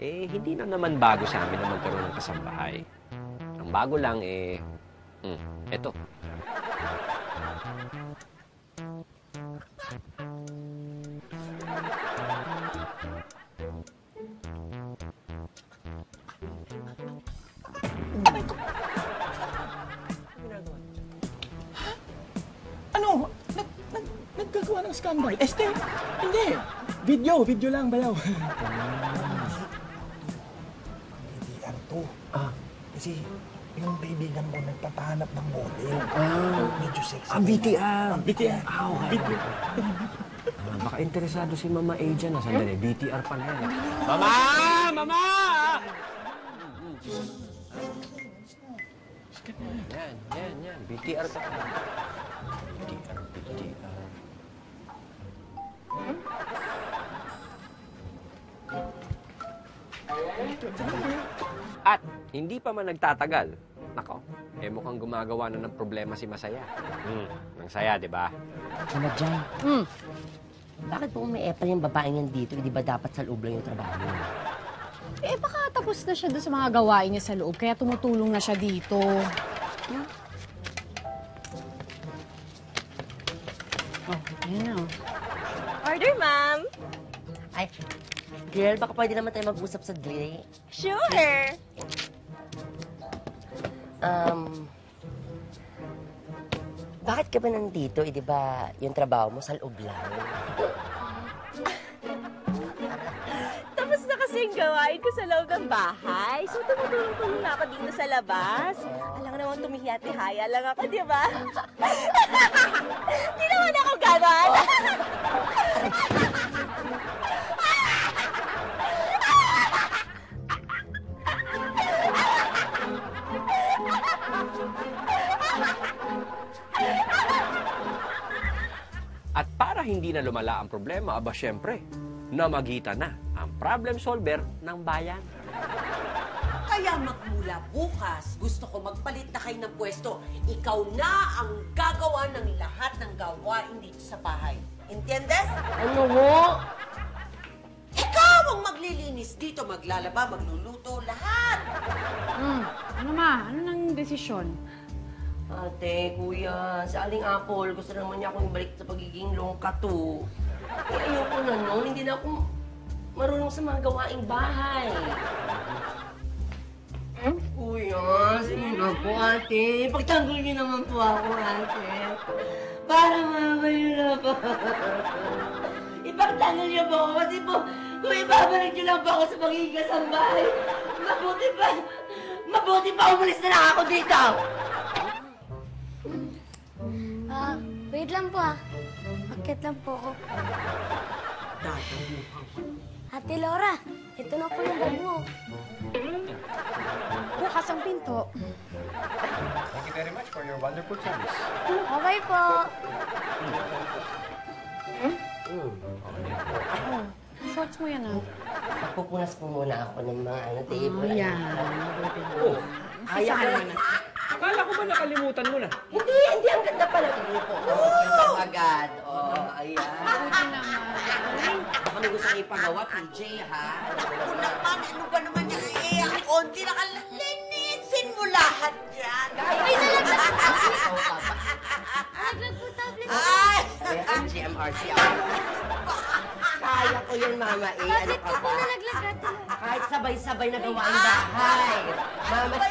hindi na naman bago sa amin na magkaroon ng kasambahay. Ang bago lang, eto. Ano? Nagkagawa ng scandal? Este? Hindi. Video lang, bayaw. Hindi, to. Kasi yung kaibigan mo nagpapahanap ng model. Medyo sexy. BTR. BTR. Video. Baka interesado si Mama A dyan. Sandali, BTR pala yan. Mama! Mama! Yan. BTR pa. BTR. At hindi pa man nagtatagal. Nako, mukhang gumagawa na ng problema si Masaya. Nang saya, di ba? Mama Jai, bakit po may epal yung babaeng yan dito? Di ba dapat sa loob lang yung trabaho niya? Baka tapos na siya doon sa mga gawain niya sa loob, kaya tumutulong na siya dito. Ayan na. Order, ma'am. Ay, girl, baka pwede naman tayo mag-usap sa dre. Sure. Bakit ka ba nandito? Di ba yung trabaho mo sa loob lang? Tapos na kasi yung gawain ko sa loob ng bahay. So, tumutulong-tulong na ako dito sa labas. Alam naman, tumihiyati-haya lang ako, di ba? Di naman ako ganon. At para hindi na lumala ang problema, syempre, namagitan na ang problem solver ng bayan. Kaya magmula bukas, gusto ko magpalit na kayo ng pwesto. Ikaw na ang gagawa ng lahat ng gawain dito sa bahay. Entiendes? Ano mo? Ikaw ang maglilinis dito, maglalaba, magluluto, lahat. Ano ma? Ano nang desisyon? Ate, kuya, si Aling Apple, gusto naman niya akong ibalik sa pagiging longkato. Ayoko na nun, hindi na ako marunong sa mga gawaing bahay. Kuya, sige na po, ate. Pagtanggol niyo naman po ako, ate. Para mamayo na po. Ipagtanggol niyo po ako kasi po, kung ibabalik niyo lang po ako sa pagiging kasambahay, mabuti pa umalis na lang ako dito. Wait lang po Akit lang po ako. Ate Laura, ito na po yung bag mo. Bukas ang pinto. Thank you very much for your wonderful service. Okay po. Shorts mo yan Magpupunas po muna ako ng mga table. Yan. Kaya ko naman. Akala ko ba nakalimutan mo na? Hindi, ang ganda pala. Hindi po. Agad. Ayan. Buti naman. Baka may gusto kang ipagawa, PJ, ha? Ako naman, ano ba naman yan? Ang konti na linisin mo lahat yan. Ay, nalaglag po tablet. Ay! GMRC ako. Kaya ko yun, Mama A. Ano Tablet ka ko po ba? nalaglag ate. Kahit sabay-sabay na gawain bahay. Mama A.